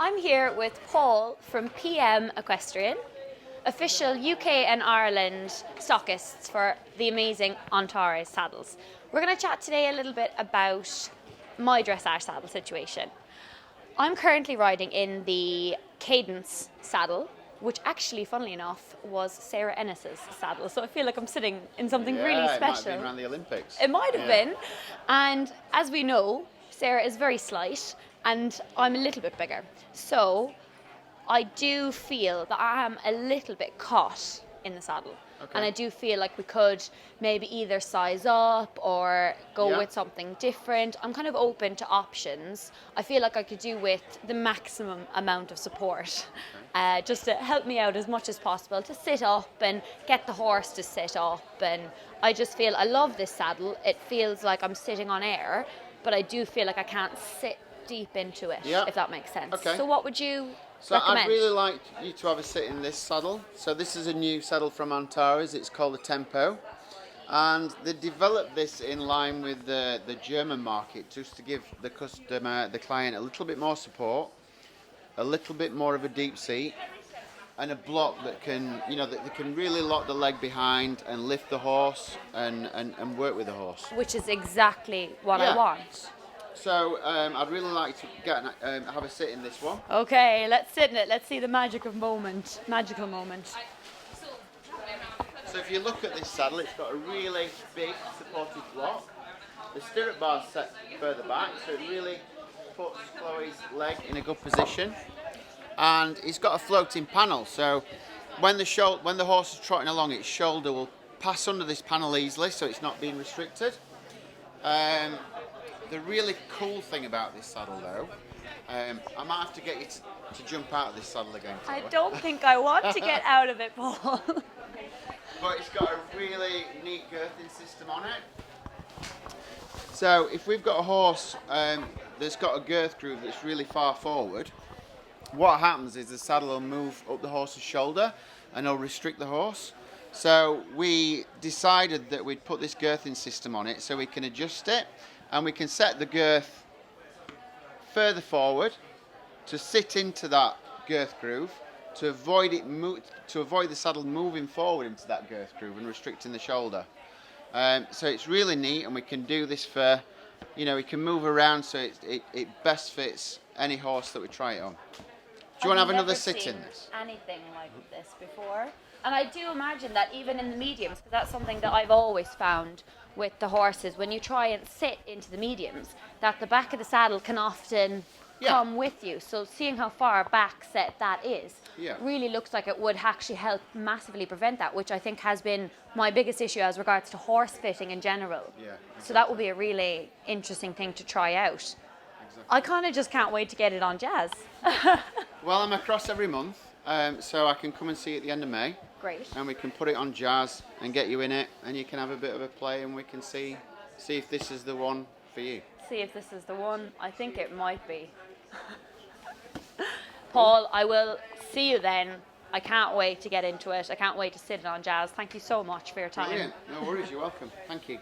I'm here with Paul from PM Equestrian, official UK and Ireland stockists for the amazing Antares saddles. We're going to chat today a little bit about my dressage saddle situation. I'm currently riding in the Cadence saddle, which actually, funnily enough, was Sarah Ennis's saddle. So I feel like I'm sitting in something really special. It might have been around the Olympics. It might have been. And as we know, Sarah is very slight and I'm a little bit bigger. So I do feel that I am a little bit caught in the saddle. Okay. And I do feel like we could maybe either size up or go with something different. I'm kind of open to options. I feel like I could do with the maximum amount of support, just to help me out as much as possible, to sit up and get the horse to sit up. And I just feel I love this saddle. It feels like I'm sitting on air, but I do feel like I can't sit deep into it, if that makes sense. Okay. So what would you So recommend? I'd really like you to have a sit in this saddle. So this is a new saddle from Antares. It's called the Tempo. And they developed this in line with the German market, just to give the customer, the client, a little bit more support, a little bit more of a deep seat, and a block that can, that they can really lock the leg behind and lift the horse and work with the horse. Which is exactly what I want. So I'd really like to have a sit in this one. Okay, let's sit in it. Let's see the magical moment. So if you look at this saddle, it's got a really big supportive block. The stirrup bar's set further back, so it really puts Chloe's leg in a good position. And it's got a floating panel, so when the horse is trotting along, its shoulder will pass under this panel easily, so it's not being restricted. The really cool thing about this saddle, though, I might have to get you to jump out of this saddle again. I don't think I want to get out of it, Paul. But it's got a really neat girthing system on it. So if we've got a horse that's got a girth groove that's really far forward, what happens is the saddle will move up the horse's shoulder and it'll restrict the horse. So we decided that we'd put this girthing system on it so we can adjust it, and we can set the girth further forward to sit into that girth groove, to avoid the saddle moving forward into that girth groove and restricting the shoulder. So it's really neat, and we can do this for, we can move around so it best fits any horse that we try it on. Do you want to have another sit in this? Anything like this before. And I do imagine that even in the mediums, because that's something that I've always found with the horses, when you try and sit into the mediums, that the back of the saddle can often come with you. So seeing how far back set that is really looks like it would actually help massively prevent that, which I think has been my biggest issue as regards to horse fitting in general. Yeah, exactly. So that will be a really interesting thing to try out. Exactly. I kind of just can't wait to get it on Jazz. Well, I'm across every month, so I can come and see you at the end of May. Great. And we can put it on Jazz and get you in it, and you can have a bit of a play, and we can see if this is the one for you. See if this is the one. I think it might be. Paul, I will see you then. I can't wait to get into it. I can't wait to sit on Jazz. Thank you so much for your time. Brilliant. No worries. You're welcome. Thank you.